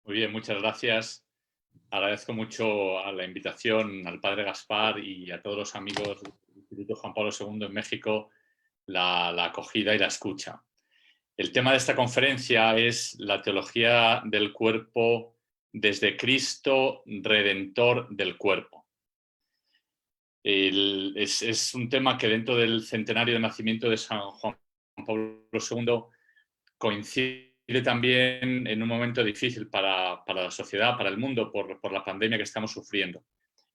Muy bien, muchas gracias. Agradezco mucho a la invitación al padre Gaspar y a todos los amigos del Instituto Juan Pablo II en México, la acogida y la escucha. El tema de esta conferencia es la teología del cuerpo desde Cristo, redentor del cuerpo. Es un tema que dentro del centenario de nacimiento de San Juan Pablo II coincide también en un momento difícil para la sociedad, para el mundo, por la pandemia que estamos sufriendo.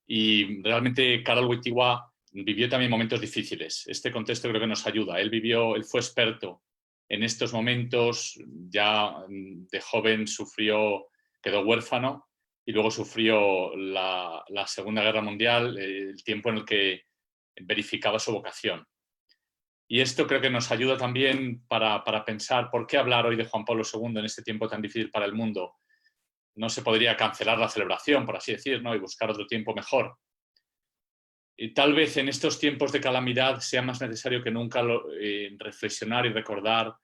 Y realmente Karol Wojtyła vivió también momentos difíciles. Este contexto creo que nos ayuda. Él fue experto en estos momentos, ya de joven quedó huérfano y luego sufrió la Segunda Guerra Mundial, el tiempo en el que verificaba su vocación. Y esto creo que nos ayuda también para pensar por qué hablar hoy de Juan Pablo II en este tiempo tan difícil para el mundo. No se podría cancelar la celebración, por así decir, ¿no? Y buscar otro tiempo mejor. Y tal vez en estos tiempos de calamidad sea más necesario que nunca reflexionar y recordar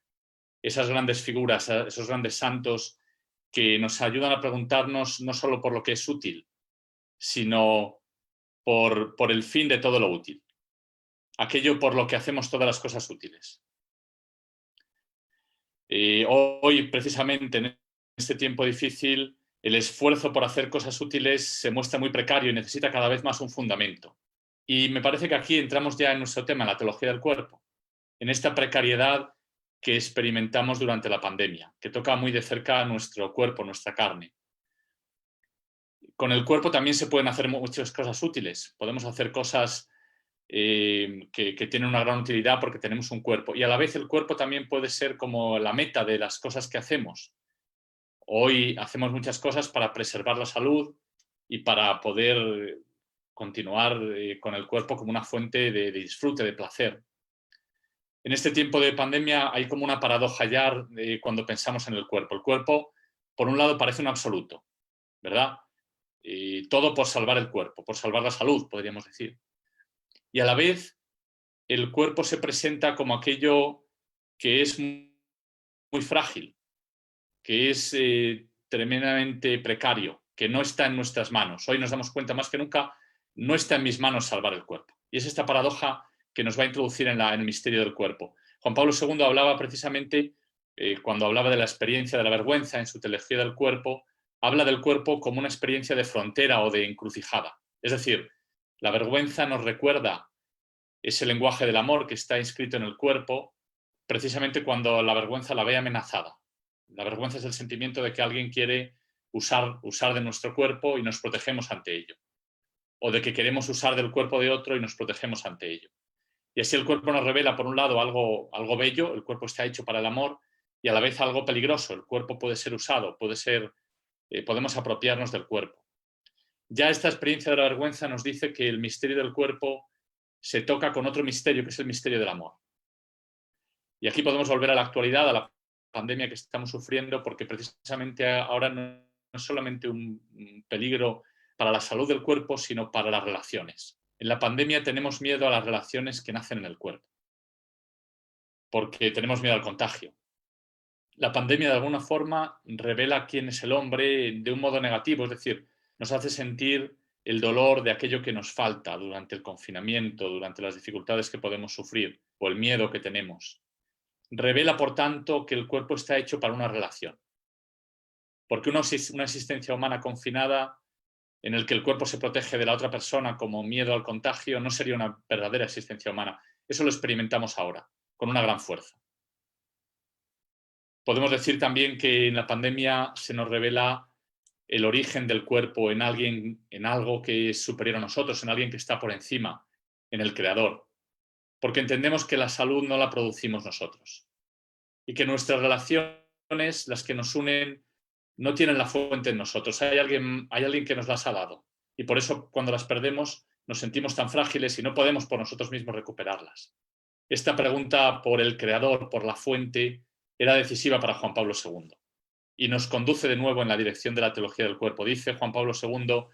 esas grandes figuras, esos grandes santos que nos ayudan a preguntarnos no solo por lo que es útil, sino por el fin de todo lo útil. Aquello por lo que hacemos todas las cosas útiles. Hoy, precisamente, en este tiempo difícil, el esfuerzo por hacer cosas útiles se muestra muy precario y necesita cada vez más un fundamento. Y me parece que aquí entramos ya en nuestro tema, la teología del cuerpo, en esta precariedad que experimentamos durante la pandemia, que toca muy de cerca a nuestro cuerpo, nuestra carne. Con el cuerpo también se pueden hacer muchas cosas útiles. Podemos hacer cosas que tienen una gran utilidad porque tenemos un cuerpo. Y a la vez el cuerpo también puede ser como la meta de las cosas que hacemos. Hoy hacemos muchas cosas para preservar la salud y para poder continuar con el cuerpo como una fuente de disfrute, de placer. En este tiempo de pandemia hay como una paradoja ya cuando pensamos en el cuerpo. El cuerpo, por un lado, parece un absoluto, ¿verdad? Y todo por salvar el cuerpo, por salvar la salud, podríamos decir. Y a la vez, el cuerpo se presenta como aquello que es muy frágil, que es tremendamente precario, que no está en nuestras manos. Hoy nos damos cuenta más que nunca, no está en mis manos salvar el cuerpo. Y es esta paradoja que nos va a introducir en el misterio del cuerpo. Juan Pablo II hablaba precisamente, cuando hablaba de la experiencia de la vergüenza en su teología del cuerpo, habla del cuerpo como una experiencia de frontera o de encrucijada. Es decir, la vergüenza nos recuerda ese lenguaje del amor que está inscrito en el cuerpo, precisamente cuando la vergüenza la ve amenazada. La vergüenza es el sentimiento de que alguien quiere usar de nuestro cuerpo y nos protegemos ante ello. O de que queremos usar del cuerpo de otro y nos protegemos ante ello. Y así el cuerpo nos revela, por un lado, algo bello, el cuerpo está hecho para el amor, y a la vez algo peligroso. El cuerpo puede ser usado, podemos apropiarnos del cuerpo. Ya esta experiencia de la vergüenza nos dice que el misterio del cuerpo se toca con otro misterio, que es el misterio del amor. Y aquí podemos volver a la actualidad, a la pandemia que estamos sufriendo, porque precisamente ahora no es solamente un peligro para la salud del cuerpo, sino para las relaciones. En la pandemia tenemos miedo a las relaciones que nacen en el cuerpo, porque tenemos miedo al contagio. La pandemia de alguna forma revela quién es el hombre de un modo negativo, es decir, nos hace sentir el dolor de aquello que nos falta durante el confinamiento, durante las dificultades que podemos sufrir o el miedo que tenemos. Revela, por tanto, que el cuerpo está hecho para una relación. Porque una existencia humana confinada en el que el cuerpo se protege de la otra persona como miedo al contagio no sería una verdadera existencia humana. Eso lo experimentamos ahora, con una gran fuerza. Podemos decir también que en la pandemia se nos revela el origen del cuerpo en alguien, en algo que es superior a nosotros, en alguien que está por encima, en el Creador. Porque entendemos que la salud no la producimos nosotros. Y que nuestras relaciones, las que nos unen, no tienen la fuente en nosotros. Hay alguien que nos las ha dado. Y por eso cuando las perdemos nos sentimos tan frágiles y no podemos por nosotros mismos recuperarlas. Esta pregunta por el Creador, por la fuente, era decisiva para Juan Pablo II. Y nos conduce de nuevo en la dirección de la teología del cuerpo. Dice Juan Pablo II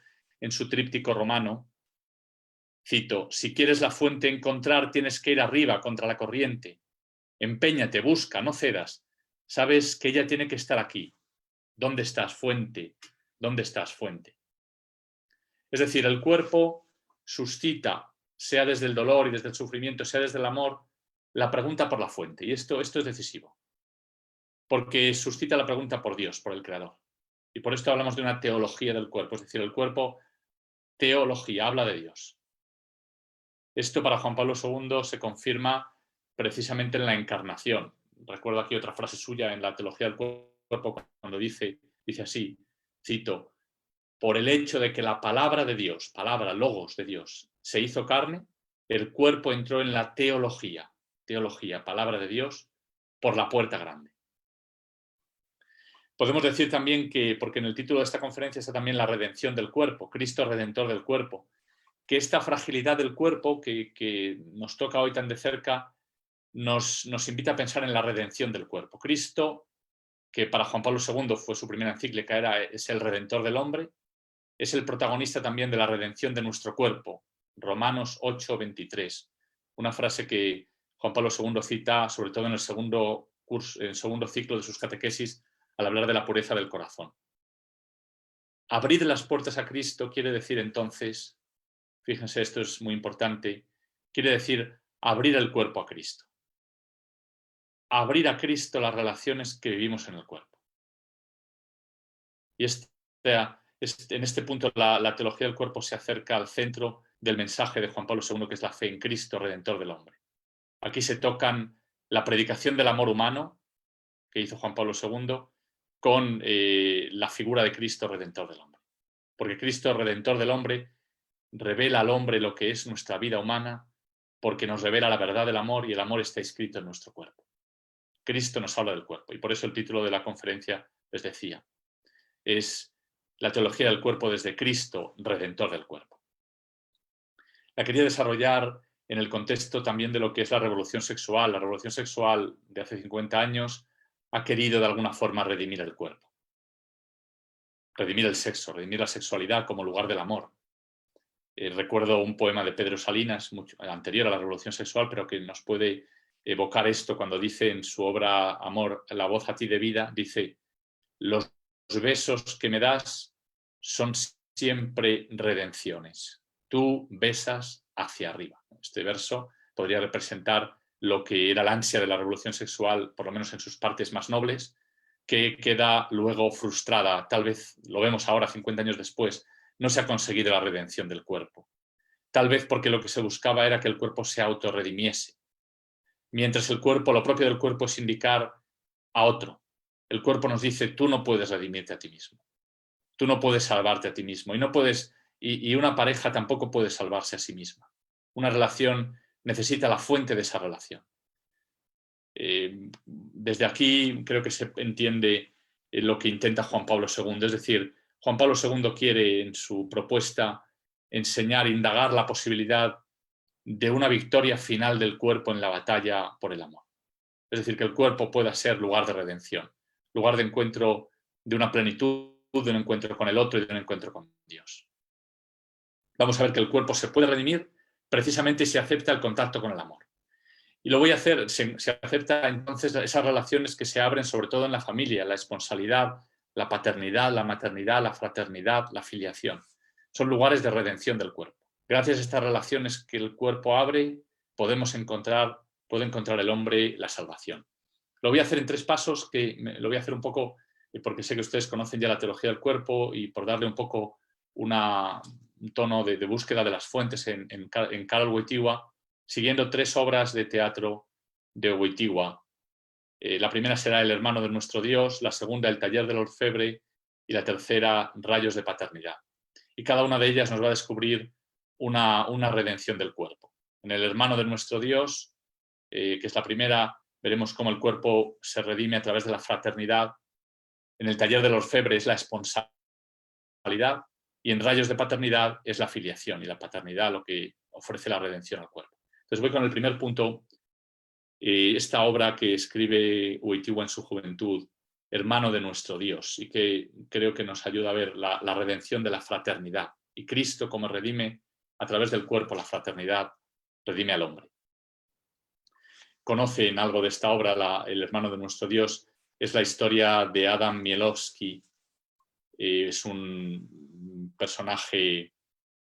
en su tríptico romano, cito, si quieres la fuente encontrar, tienes que ir arriba contra la corriente. Empeñate, busca, no cedas. Sabes que ella tiene que estar aquí. ¿Dónde estás, fuente? ¿Dónde estás, fuente? Es decir, el cuerpo suscita, sea desde el dolor y desde el sufrimiento, sea desde el amor, la pregunta por la fuente. Y esto es decisivo, porque suscita la pregunta por Dios, por el Creador. Y por esto hablamos de una teología del cuerpo, es decir, el cuerpo, teología, habla de Dios. Esto para Juan Pablo II se confirma precisamente en la encarnación. Recuerdo aquí otra frase suya en la teología del cuerpo cuando dice así, cito, por el hecho de que la palabra de Dios, palabra, logos de Dios, se hizo carne, el cuerpo entró en la teología, palabra de Dios, por la puerta grande. Podemos decir también que, porque en el título de esta conferencia está también la redención del cuerpo, Cristo redentor del cuerpo, que esta fragilidad del cuerpo que nos toca hoy tan de cerca nos invita a pensar en la redención del cuerpo. Cristo, que para Juan Pablo II fue su primera encíclica, es el redentor del hombre, es el protagonista también de la redención de nuestro cuerpo. Romanos 8:23, una frase que Juan Pablo II cita sobre todo en el segundo ciclo de sus catequesis al hablar de la pureza del corazón. Abrir las puertas a Cristo quiere decir entonces, fíjense, esto es muy importante, quiere decir abrir el cuerpo a Cristo. Abrir a Cristo las relaciones que vivimos en el cuerpo. Y en este punto la teología del cuerpo se acerca al centro del mensaje de Juan Pablo II, que es la fe en Cristo, redentor del hombre. Aquí se tocan la predicación del amor humano que hizo Juan Pablo II con la figura de Cristo, redentor del hombre. Porque Cristo, redentor del hombre, revela al hombre lo que es nuestra vida humana, porque nos revela la verdad del amor y el amor está escrito en nuestro cuerpo. Cristo nos habla del cuerpo y por eso el título de la conferencia les decía, es la teología del cuerpo desde Cristo, redentor del cuerpo. La quería desarrollar en el contexto también de lo que es la revolución sexual. La revolución sexual de hace 50 años ha querido de alguna forma redimir el cuerpo. Redimir el sexo, redimir la sexualidad como lugar del amor. Recuerdo un poema de Pedro Salinas, mucho anterior a la revolución sexual, pero que nos puede evocar esto cuando dice en su obra Amor, la voz a ti de vida, dice, los besos que me das son siempre redenciones. Tú besas hacia arriba. Este verso podría representar lo que era la ansia de la revolución sexual, por lo menos en sus partes más nobles, que queda luego frustrada. Tal vez lo vemos ahora, 50 años después, no se ha conseguido la redención del cuerpo. Tal vez porque lo que se buscaba era que el cuerpo se autorredimiese. Mientras el cuerpo, lo propio del cuerpo es indicar a otro. El cuerpo nos dice, tú no puedes redimirte a ti mismo. Tú no puedes salvarte a ti mismo. Y una pareja tampoco puede salvarse a sí misma. Una relación necesita la fuente de esa relación. Desde aquí creo que se entiende lo que intenta Juan Pablo II. Es decir, Juan Pablo II quiere en su propuesta enseñar, indagar la posibilidad de una victoria final del cuerpo en la batalla por el amor. Es decir, que el cuerpo pueda ser lugar de redención, lugar de encuentro de una plenitud, de un encuentro con el otro y de un encuentro con Dios. Vamos a ver que el cuerpo se puede redimir precisamente si acepta el contacto con el amor. Y lo voy a hacer, se acepta entonces esas relaciones que se abren sobre todo en la familia, la esponsalidad, la paternidad, la maternidad, la fraternidad, la filiación. Son lugares de redención del cuerpo. Gracias a estas relaciones que el cuerpo abre, puede encontrar el hombre la salvación. Lo voy a hacer en 3 pasos, lo voy a hacer un poco, porque sé que ustedes conocen ya la teología del cuerpo y por darle un poco un tono de búsqueda de las fuentes en Karol Wojtyła, siguiendo 3 obras de teatro de Wojtyła. La primera será El hermano de nuestro Dios, la segunda El taller del orfebre y la tercera Rayos de paternidad. Y cada una de ellas nos va a descubrir una redención del cuerpo. En El hermano de nuestro Dios, que es la primera, veremos cómo el cuerpo se redime a través de la fraternidad. En El taller del orfebre es la esponsalidad y en Rayos de paternidad es la filiación y la paternidad lo que ofrece la redención al cuerpo. Entonces voy con el primer punto, esta obra que escribe Wojtyła en su juventud, Hermano de nuestro Dios, y que creo que nos ayuda a ver la redención de la fraternidad. Y Cristo, como redime a través del cuerpo la fraternidad, redime al hombre. Conocen algo de esta obra, El hermano de nuestro Dios. es la historia de Adam Mielowski. Es un personaje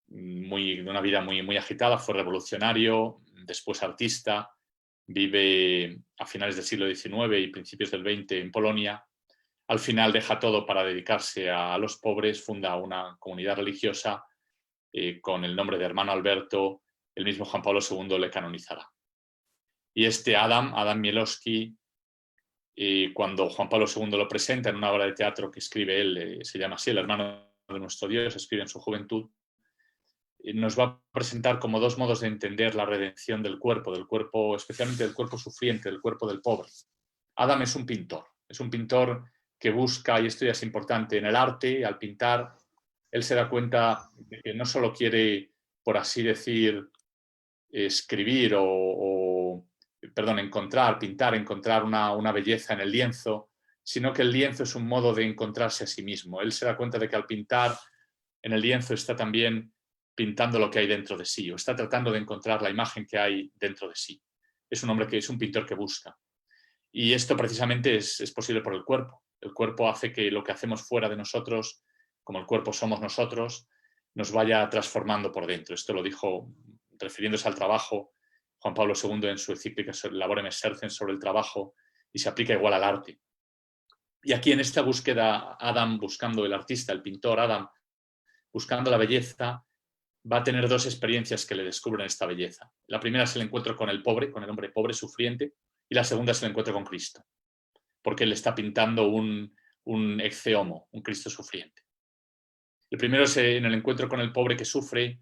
de una vida muy agitada, fue revolucionario, después artista, vive a finales del siglo XIX y principios del XX en Polonia. Al final deja todo para dedicarse a los pobres, funda una comunidad religiosa con el nombre de Hermano Alberto. El mismo Juan Pablo II le canonizará. Y este Adam Mielowski, cuando Juan Pablo II lo presenta en una obra de teatro que escribe él, se llama así, El hermano de nuestro Dios, escribe en su juventud, nos va a presentar como dos modos de entender la redención del cuerpo, especialmente del cuerpo sufriente, del cuerpo del pobre. Adam es un pintor que busca, y esto ya es importante, en el arte, al pintar, él se da cuenta de que no solo quiere, por así decir, escribir encontrar una belleza en el lienzo, sino que el lienzo es un modo de encontrarse a sí mismo. Él se da cuenta de que al pintar en el lienzo está también pintando lo que hay dentro de sí, o está tratando de encontrar la imagen que hay dentro de sí. Es un hombre que es un pintor que busca. Y esto precisamente es posible por el cuerpo. El cuerpo hace que lo que hacemos fuera de nosotros, como el cuerpo somos nosotros, nos vaya transformando por dentro. Esto lo dijo, refiriéndose al trabajo, Juan Pablo II en su encíclica Laborem Exercens sobre el trabajo, y se aplica igual al arte. Y aquí en esta búsqueda, Adam buscando el artista, el pintor Adam, buscando la belleza, va a tener dos experiencias que le descubren esta belleza. La primera es el encuentro con el pobre, con el hombre pobre, sufriente, y la segunda es el encuentro con Cristo, porque él está pintando un ecce homo, un Cristo sufriente. El primero es en el encuentro con el pobre que sufre.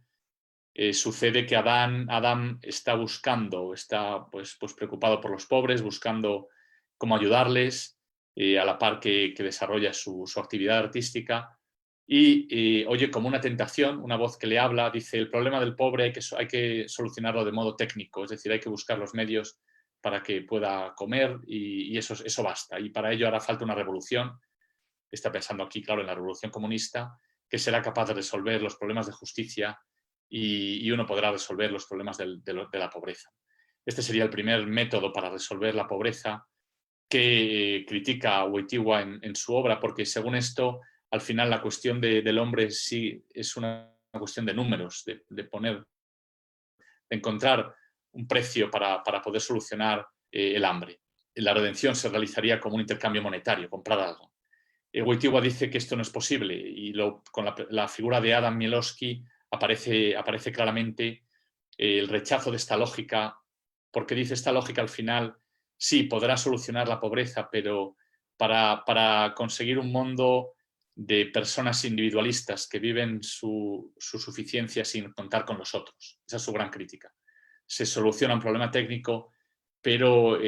Sucede que Adam está buscando, está pues preocupado por los pobres, buscando cómo ayudarles, a la par que desarrolla su actividad artística, y oye como una tentación, una voz que le habla, dice: el problema del pobre hay que solucionarlo de modo técnico, es decir, hay que buscar los medios para que pueda comer, y eso basta, y para ello hará falta una revolución. Está pensando aquí, claro, en la revolución comunista, que será capaz de resolver los problemas de justicia, y uno podrá resolver los problemas de la pobreza. Este sería el primer método para resolver la pobreza que critica Wojtyła en su obra, porque según esto, al final la cuestión del hombre sí es una cuestión de números, de encontrar un precio para poder solucionar el hambre. La redención se realizaría como un intercambio monetario, comprar algo. Wojtyła dice que esto no es posible, y con la figura de Adam Mielowski aparece claramente el rechazo de esta lógica, porque dice: esta lógica al final sí podrá solucionar la pobreza, pero para conseguir un mundo de personas individualistas que viven su suficiencia sin contar con los otros. Esa es su gran crítica. Se soluciona un problema técnico, pero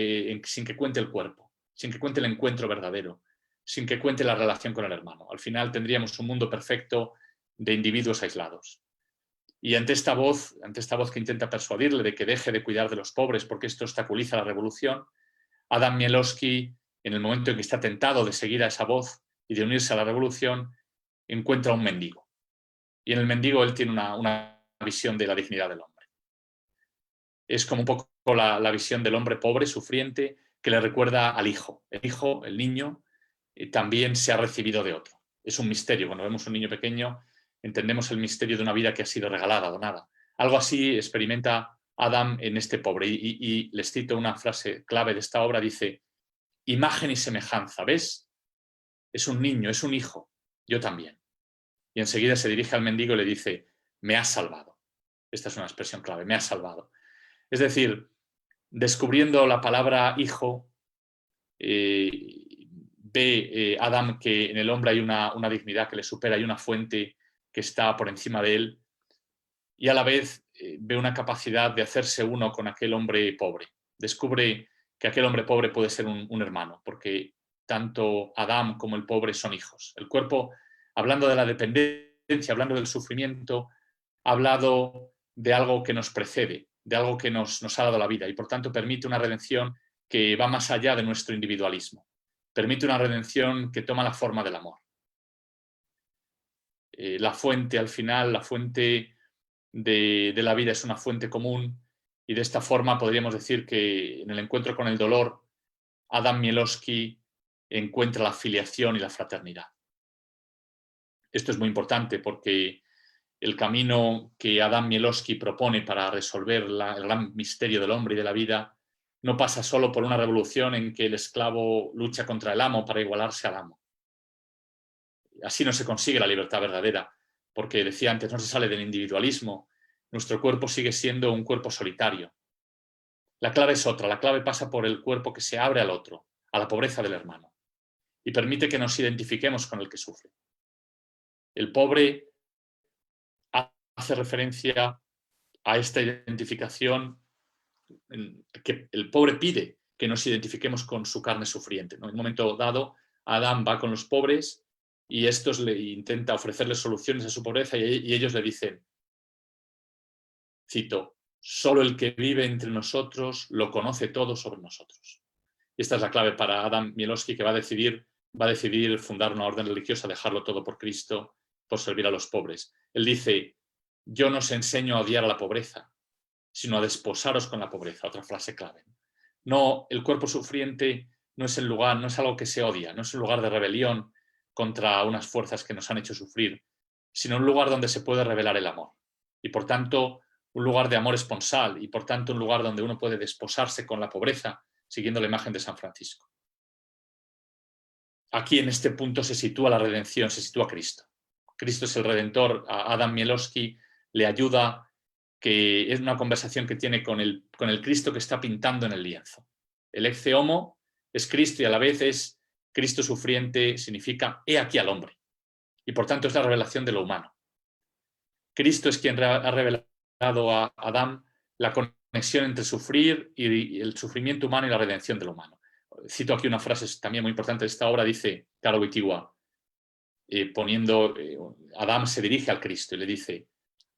sin que cuente el cuerpo, sin que cuente el encuentro verdadero, sin que cuente la relación con el hermano. Al final tendríamos un mundo perfecto de individuos aislados. Y ante esta voz que intenta persuadirle de que deje de cuidar de los pobres porque esto obstaculiza la revolución, Adam Mielowski, en el momento en que está tentado de seguir a esa voz y de unirse a la revolución, encuentra un mendigo. Y en el mendigo él tiene una visión de la dignidad del hombre. Es como un poco la visión del hombre pobre, sufriente, que le recuerda al hijo. El hijo, el niño, también se ha recibido de otro. Es un misterio. Cuando vemos un niño pequeño, entendemos el misterio de una vida que ha sido regalada, donada. Algo así experimenta Adam en este pobre. Y les cito una frase clave de esta obra, dice: imagen y semejanza, ¿ves? Es un niño, es un hijo, yo también. Y enseguida se dirige al mendigo y le dice: me has salvado. Esta es una expresión clave: me has salvado. Es decir, descubriendo la palabra hijo, ve Adam que en el hombre hay una dignidad que le supera, hay una fuente que está por encima de él, y a la vez ve una capacidad de hacerse uno con aquel hombre pobre. Descubre que aquel hombre pobre puede ser un hermano, porque tanto Adam como el pobre son hijos. El cuerpo, hablando de la dependencia, hablando del sufrimiento, ha hablado de algo que nos precede, de algo que nos ha dado la vida, y por tanto permite una redención que va más allá de nuestro individualismo. Permite una redención que toma la forma del amor. La fuente, al final, la fuente de la vida es una fuente común, y de esta forma podríamos decir que en el encuentro con el dolor, Adam Mielowski encuentra la filiación y la fraternidad. Esto es muy importante porque el camino que Adam Mielowski propone para resolver el gran misterio del hombre y de la vida no pasa solo por una revolución en que el esclavo lucha contra el amo para igualarse al amo. Así no se consigue la libertad verdadera, porque decía antes, no se sale del individualismo. Nuestro cuerpo sigue siendo un cuerpo solitario. La clave es otra, la clave pasa por el cuerpo que se abre al otro, a la pobreza del hermano, y permite que nos identifiquemos con el que sufre. El pobre hace referencia a esta identificación, que el pobre pide que nos identifiquemos con su carne sufriente, ¿no? En un momento dado, Adán va con los pobres y estos le intenta ofrecerles soluciones a su pobreza y ellos le dicen, cito, solo el que vive entre nosotros lo conoce todo sobre nosotros. Y esta es la clave para Adam Mielowski, que va a decidir fundar una orden religiosa, dejarlo todo por Cristo, por servir a los pobres. Él dice, yo no os enseño a odiar a la pobreza, sino a desposaros con la pobreza, otra frase clave. No, el cuerpo sufriente no es el lugar, no es algo que se odia, no es un lugar de rebelión contra unas fuerzas que nos han hecho sufrir, sino un lugar donde se puede revelar el amor. Y por tanto, un lugar de amor esponsal y por tanto un lugar donde uno puede desposarse con la pobreza, siguiendo la imagen de San Francisco. Aquí en este punto se sitúa la redención, se sitúa Cristo. Cristo es el Redentor. A Adam Mielowski le ayuda, que es una conversación que tiene con el Cristo que está pintando en el lienzo. El ecce homo es Cristo y a la vez es Cristo sufriente, significa he aquí al hombre. Y por tanto es la revelación de lo humano. Cristo es quien ha revelado a Adán la conexión entre sufrir y el sufrimiento humano y la redención del humano. Cito aquí una frase también muy importante de esta obra, dice Karol Wojtyła, Adán se dirige al Cristo y le dice,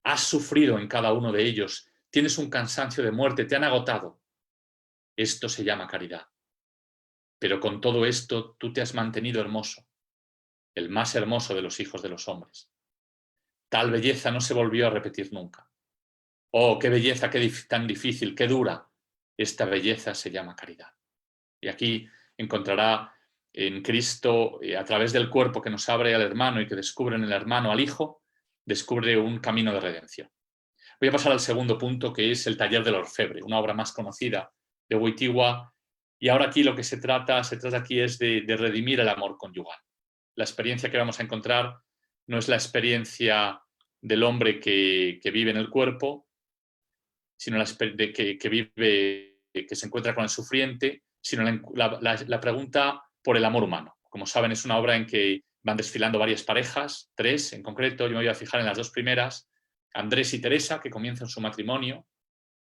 has sufrido en cada uno de ellos, tienes un cansancio de muerte, te han agotado. Esto se llama caridad. Pero con todo esto tú te has mantenido hermoso, el más hermoso de los hijos de los hombres. Tal belleza no se volvió a repetir nunca. Oh, qué belleza, tan difícil, qué dura. Esta belleza se llama caridad. Y aquí encontrará en Cristo, a través del cuerpo que nos abre al hermano y que descubre en el hermano al hijo, descubre un camino de redención. Voy a pasar al segundo punto, que es el taller del orfebre, una obra más conocida de Wojtyła. Y ahora aquí lo que se trata aquí es de redimir el amor conyugal. La experiencia que vamos a encontrar no es la experiencia del hombre que vive en el cuerpo, sino que se encuentra con el sufriente, sino la pregunta por el amor humano. Como saben, es una obra en que van desfilando varias parejas, 3 en concreto. Yo me voy a fijar en las 2 primeras. Andrés y Teresa, que comienzan su matrimonio.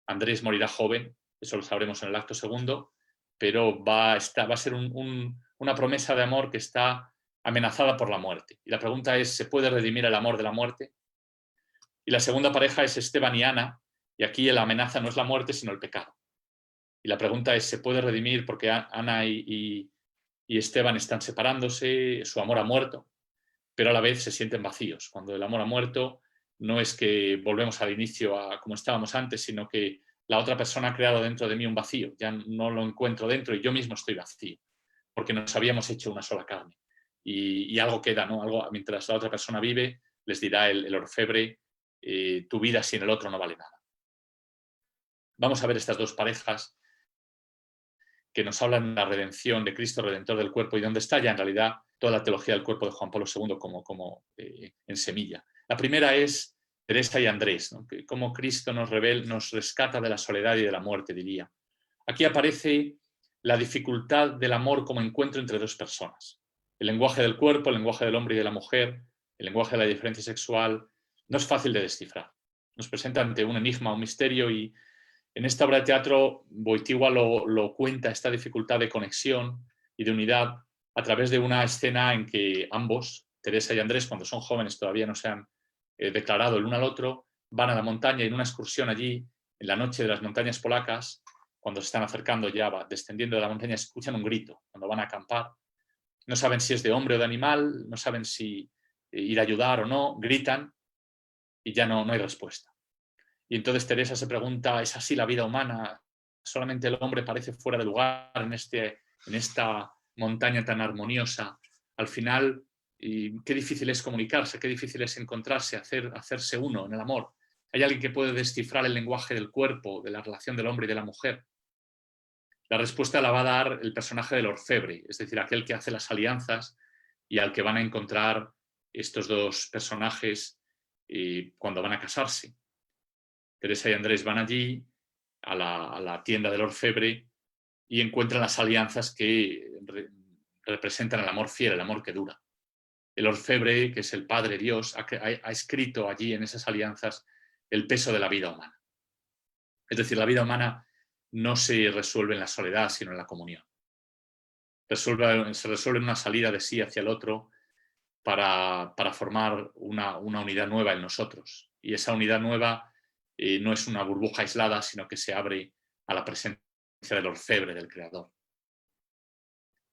Andrés morirá joven, eso lo sabremos en el acto segundo, pero va a ser una promesa de amor que está amenazada por la muerte. Y la pregunta es, ¿se puede redimir el amor de la muerte? Y la segunda pareja es Esteban y Ana, y aquí la amenaza no es la muerte, sino el pecado. Y la pregunta es, ¿se puede redimir porque Ana y Esteban están separándose, su amor ha muerto, pero a la vez se sienten vacíos? Cuando el amor ha muerto, no es que volvemos al inicio a como estábamos antes, sino que la otra persona ha creado dentro de mí un vacío, ya no lo encuentro dentro y yo mismo estoy vacío, porque nos habíamos hecho una sola carne. Y algo queda, ¿no? Algo, mientras la otra persona vive, les dirá el orfebre, tu vida sin el otro no vale nada. Vamos a ver estas 2 parejas que nos hablan de la redención de Cristo, Redentor del cuerpo, y donde está ya en realidad toda la teología del cuerpo de Juan Pablo II como en semilla. La primera es Teresa y Andrés, ¿no? Que cómo Cristo nos rescata de la soledad y de la muerte, diría. Aquí aparece la dificultad del amor como encuentro entre 2 personas. El lenguaje del cuerpo, el lenguaje del hombre y de la mujer, el lenguaje de la diferencia sexual, no es fácil de descifrar. Nos presenta ante un enigma, un misterio, y en esta obra de teatro Wojtyła lo cuenta, esta dificultad de conexión y de unidad, a través de una escena en que ambos, Teresa y Andrés, cuando son jóvenes, todavía no se han declarado el uno al otro, van a la montaña y en una excursión allí, en la noche de las montañas polacas, cuando se están acercando ya, descendiendo de la montaña, escuchan un grito cuando van a acampar. No saben si es de hombre o de animal, no saben si ir a ayudar o no, gritan y ya no hay respuesta. Y entonces Teresa se pregunta, ¿es así la vida humana? ¿Solamente el hombre parece fuera de lugar en esta montaña tan armoniosa, al final, qué difícil es comunicarse, qué difícil es encontrarse, hacerse uno en el amor. ¿Hay alguien que puede descifrar el lenguaje del cuerpo, de la relación del hombre y de la mujer? La respuesta la va a dar el personaje del orfebre, es decir, aquel que hace las alianzas y al que van a encontrar estos dos personajes cuando van a casarse. Teresa y Andrés van allí a la tienda del orfebre y encuentran las alianzas que representan el amor fiel, el amor que dura. El orfebre, que es el Padre Dios, ha escrito allí en esas alianzas el peso de la vida humana. Es decir, la vida humana no se resuelve en la soledad, sino en la comunión. Se resuelve en una salida de sí hacia el otro para formar una unidad nueva en nosotros. Y esa unidad nueva no es una burbuja aislada, sino que se abre a la presencia del orfebre, del Creador.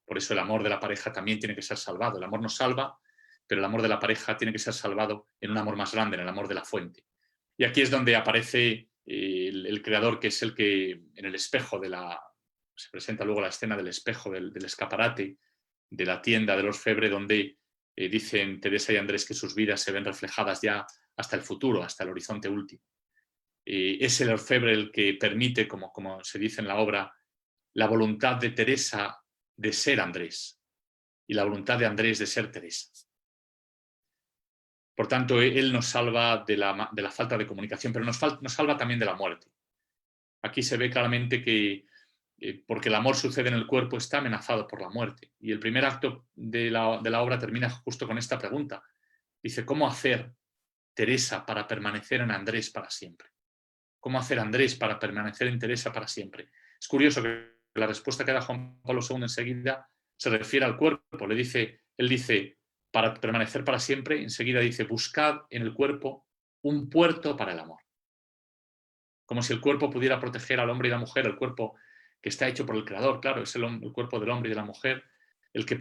Por eso el amor de la pareja también tiene que ser salvado. El amor nos salva, pero el amor de la pareja tiene que ser salvado en un amor más grande, en el amor de la fuente. Y aquí es donde aparece el Creador, que es el que en el espejo se presenta luego la escena del espejo, del escaparate de la tienda del orfebre, donde dicen Teresa y Andrés que sus vidas se ven reflejadas ya hasta el futuro, hasta el horizonte último. Es el orfebre el que permite, como se dice en la obra, la voluntad de Teresa de ser Andrés y la voluntad de Andrés de ser Teresa. Por tanto, él nos salva de la falta de comunicación, pero nos salva también de la muerte. Aquí se ve claramente que, porque el amor sucede en el cuerpo, está amenazado por la muerte. Y el primer acto de la obra termina justo con esta pregunta. Dice, ¿cómo hacer Teresa para permanecer en Andrés para siempre? ¿Cómo hacer Andrés para permanecer en Teresa para siempre? Es curioso que la respuesta que da Juan Pablo II enseguida se refiere al cuerpo. Él dice, para permanecer para siempre, enseguida dice, buscad en el cuerpo un puerto para el amor. Como si el cuerpo pudiera proteger al hombre y la mujer, el cuerpo que está hecho por el Creador, claro, es el cuerpo del hombre y de la mujer, el que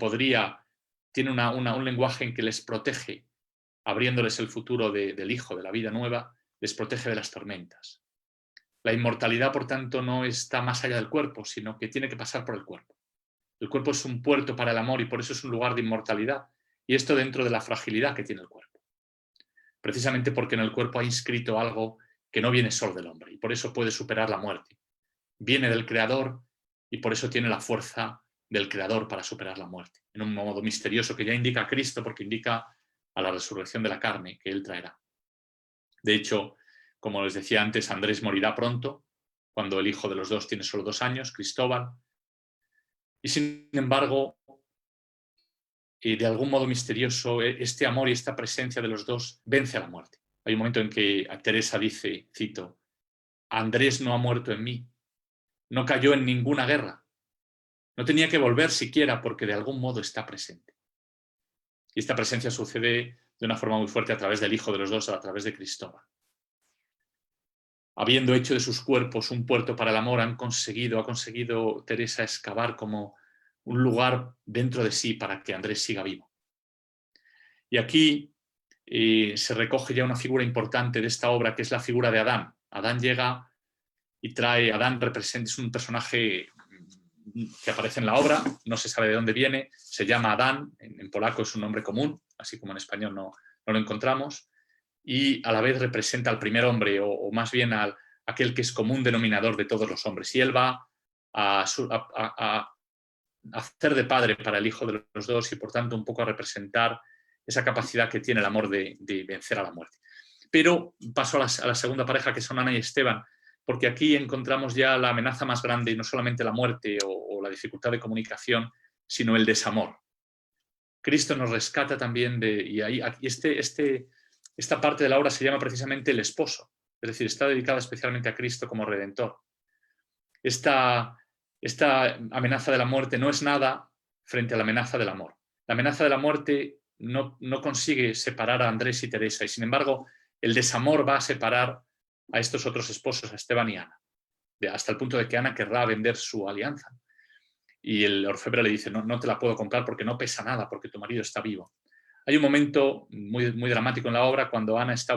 tiene un lenguaje en que les protege, abriéndoles el futuro del Hijo, de la vida nueva, les protege de las tormentas. La inmortalidad, por tanto, no está más allá del cuerpo, sino que tiene que pasar por el cuerpo. El cuerpo es un puerto para el amor y por eso es un lugar de inmortalidad. Y esto dentro de la fragilidad que tiene el cuerpo. Precisamente porque en el cuerpo ha inscrito algo que no viene solo del hombre y por eso puede superar la muerte. Viene del Creador y por eso tiene la fuerza del Creador para superar la muerte. En un modo misterioso que ya indica a Cristo porque indica a la resurrección de la carne que Él traerá. De hecho, como les decía antes, Andrés morirá pronto, cuando el hijo de los dos tiene solo 2 años, Cristóbal. Y sin embargo, de algún modo misterioso, este amor y esta presencia de los dos vence a la muerte. Hay un momento en que Teresa dice, cito, Andrés no ha muerto en mí, no cayó en ninguna guerra, no tenía que volver siquiera porque de algún modo está presente. Y esta presencia sucede de una forma muy fuerte a través del hijo de los dos, a través de Cristóbal. Habiendo hecho de sus cuerpos un puerto para el amor, ha conseguido Teresa excavar como un lugar dentro de sí para que Andrés siga vivo. Y aquí se recoge ya una figura importante de esta obra, que es la figura de Adán. Adán llega y Adán es un personaje que aparece en la obra, no se sabe de dónde viene, se llama Adán, en polaco es un nombre común, así como en español no lo encontramos, y a la vez representa al primer hombre, o más bien aquel que es común denominador de todos los hombres. Y él va a hacer de padre para el hijo de los dos y por tanto un poco a representar esa capacidad que tiene el amor de vencer a la muerte. Pero paso a la segunda pareja, que son Ana y Esteban, porque aquí encontramos ya la amenaza más grande, y no solamente la muerte o la dificultad de comunicación, sino el desamor. Cristo nos rescata también esta parte de la obra se llama precisamente el esposo, es decir, está dedicada especialmente a Cristo como Redentor. Esta amenaza de la muerte no es nada frente a la amenaza del amor. La amenaza de la muerte no consigue separar a Andrés y Teresa, y sin embargo el desamor va a separar a estos otros esposos, a Esteban y Ana, hasta el punto de que Ana querrá vender su alianza. Y el orfebre le dice, no te la puedo comprar porque no pesa nada, porque tu marido está vivo. Hay un momento muy, muy dramático en la obra cuando Ana está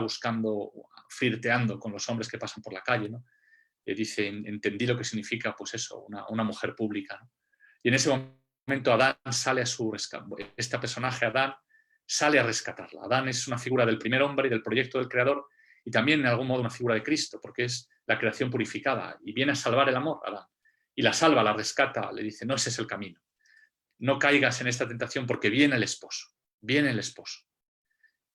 flirteando con los hombres que pasan por la calle, ¿no? Dice, entendí lo que significa, pues eso, una mujer pública, ¿no? Y en ese momento Adán sale a su rescate. Este personaje, Adán, sale a rescatarla. Adán es una figura del primer hombre y del proyecto del Creador, y también en algún modo una figura de Cristo, porque es la creación purificada, y viene a salvar el amor, Adán. Y la salva, la rescata, le dice, no, ese es el camino. No caigas en esta tentación porque viene el esposo. Viene el esposo.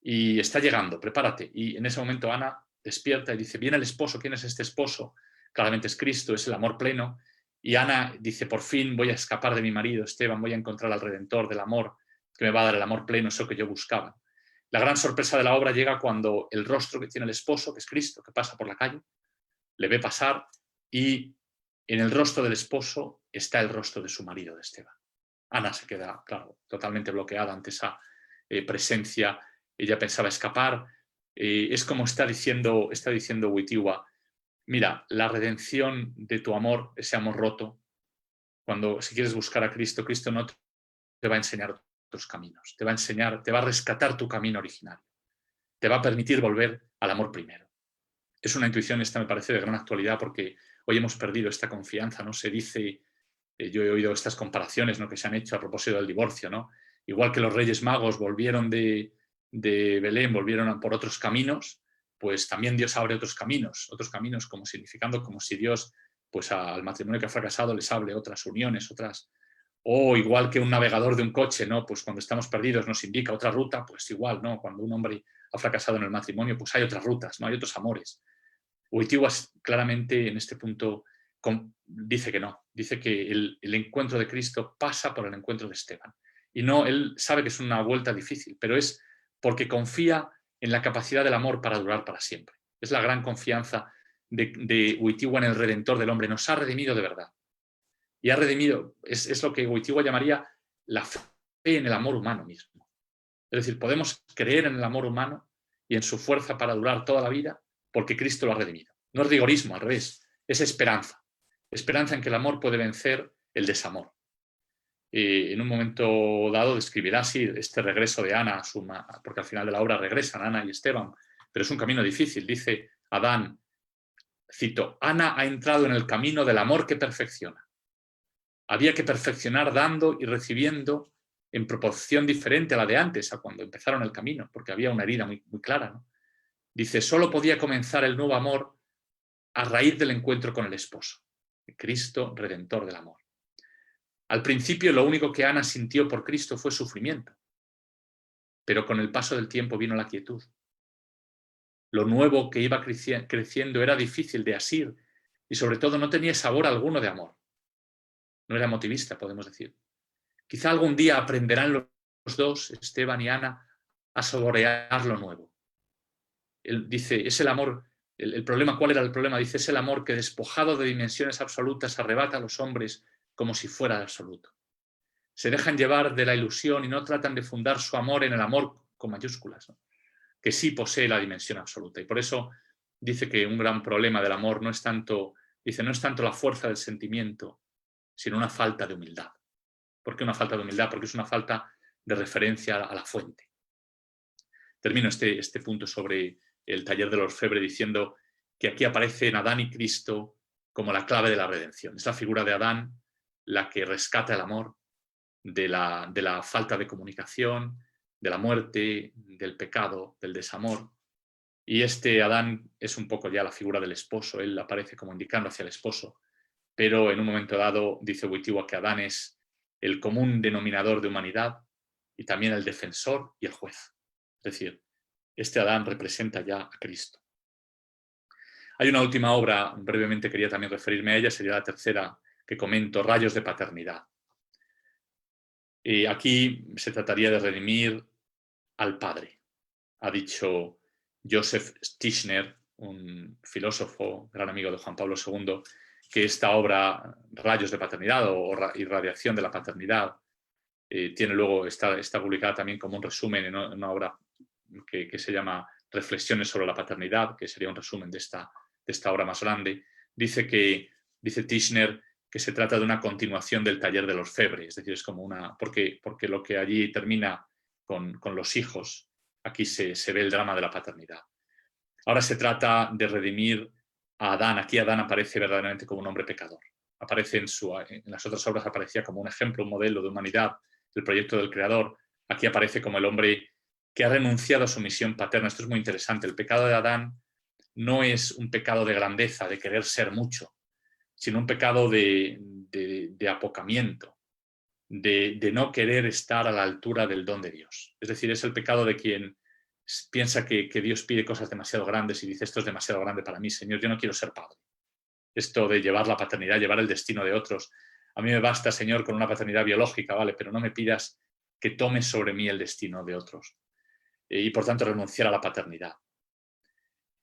Y está llegando, prepárate. Y en ese momento Ana despierta y dice, viene el esposo, ¿quién es este esposo? Claramente es Cristo, es el amor pleno. Y Ana dice, por fin voy a escapar de mi marido, Esteban, voy a encontrar al Redentor del amor, que me va a dar el amor pleno, eso que yo buscaba. La gran sorpresa de la obra llega cuando el rostro que tiene el esposo, que es Cristo, que pasa por la calle, le ve pasar y en el rostro del esposo está el rostro de su marido, de Esteban. Ana se queda, claro, totalmente bloqueada ante esa presencia. Ella pensaba escapar. Es como está diciendo Wojtyła, mira, la redención de tu amor, ese amor roto, cuando si quieres buscar a Cristo, Cristo no te va a enseñar otros caminos, te va a enseñar, te va a rescatar tu camino original, te va a permitir volver al amor primero. Es una intuición, esta me parece de gran actualidad, porque hoy hemos perdido esta confianza, ¿no? Se dice, yo he oído estas comparaciones, ¿no?, que se han hecho a propósito del divorcio, ¿no? Igual que los Reyes Magos volvieron de Belén, volvieron por otros caminos, pues también Dios abre otros caminos como significando como si Dios, pues al matrimonio que ha fracasado les abre otras uniones, otras. O igual que un navegador de un coche, ¿no? Pues cuando estamos perdidos nos indica otra ruta, pues igual, ¿no? Cuando un hombre ha fracasado en el matrimonio, pues hay otras rutas, ¿no? Hay otros amores. Wojtyła claramente en este punto dice que no, dice que el encuentro de Cristo pasa por el encuentro de Esteban. Y no, él sabe que es una vuelta difícil, pero es porque confía en la capacidad del amor para durar para siempre. Es la gran confianza de Wojtyła en el Redentor del hombre. Nos ha redimido de verdad. Y ha redimido, es lo que Wojtyła llamaría la fe en el amor humano mismo. Es decir, podemos creer en el amor humano y en su fuerza para durar toda la vida porque Cristo lo ha redimido. No es rigorismo, al revés, es esperanza. Esperanza en que el amor puede vencer el desamor. En un momento dado describirá así este regreso de Ana, porque al final de la obra regresan Ana y Esteban, pero es un camino difícil. Dice Adán, cito, Ana ha entrado en el camino del amor que perfecciona. Había que perfeccionar dando y recibiendo en proporción diferente a la de antes, a cuando empezaron el camino, porque había una herida muy, muy clara, ¿no? Dice, solo podía comenzar el nuevo amor a raíz del encuentro con el esposo, Cristo, Redentor del amor. Al principio lo único que Ana sintió por Cristo fue sufrimiento, pero con el paso del tiempo vino la quietud. Lo nuevo que iba creciendo era difícil de asir y sobre todo no tenía sabor alguno de amor. No era motivista, podemos decir. Quizá algún día aprenderán los dos, Esteban y Ana, a saborear lo nuevo. Él dice, es el amor, el problema, ¿cuál era el problema? Dice, es el amor que despojado de dimensiones absolutas arrebata a los hombres como si fuera absoluto. Se dejan llevar de la ilusión y no tratan de fundar su amor en el amor con mayúsculas, ¿no?, que sí posee la dimensión absoluta. Y por eso dice que un gran problema del amor no es tanto la fuerza del sentimiento, sino una falta de humildad. ¿Por qué una falta de humildad? Porque es una falta de referencia a la fuente. Termino este punto sobre el taller del orfebre diciendo que aquí aparecen Adán y Cristo como la clave de la redención. Es la figura de Adán la que rescata el amor de la falta de comunicación, de la muerte, del pecado, del desamor. Y este Adán es un poco ya la figura del esposo. Él aparece como indicando hacia el esposo, pero en un momento dado dice Wojtyła que Adán es el común denominador de humanidad y también el defensor y el juez. Es decir, este Adán representa ya a Cristo. Hay una última obra, brevemente quería también referirme a ella, sería la tercera que comento, Rayos de Paternidad. Aquí se trataría de redimir al Padre. Ha dicho Joseph Tischner, un filósofo, gran amigo de Juan Pablo II, que esta obra, Rayos de Paternidad o Irradiación de la Paternidad, tiene luego, está publicada también como un resumen en una obra que se llama Reflexiones sobre la Paternidad, que sería un resumen de esta obra más grande. Dice Tischner que se trata de una continuación del taller del orfebre, es decir, es como porque lo que allí termina con los hijos, aquí se ve el drama de la paternidad. Ahora se trata de redimir a Adán. Aquí Adán aparece verdaderamente como un hombre pecador. Aparece en las otras obras aparecía como un ejemplo, un modelo de humanidad, el proyecto del Creador. Aquí aparece como el hombre que ha renunciado a su misión paterna. Esto es muy interesante. El pecado de Adán no es un pecado de grandeza, de querer ser mucho, sino un pecado de apocamiento, de no querer estar a la altura del don de Dios. Es decir, es el pecado de quien piensa que Dios pide cosas demasiado grandes y dice, esto es demasiado grande para mí, Señor, yo no quiero ser padre. Esto de llevar la paternidad, llevar el destino de otros. A mí me basta, Señor, con una paternidad biológica, ¿vale? Pero no me pidas que tomes sobre mí el destino de otros. Y por tanto renunciar a la paternidad.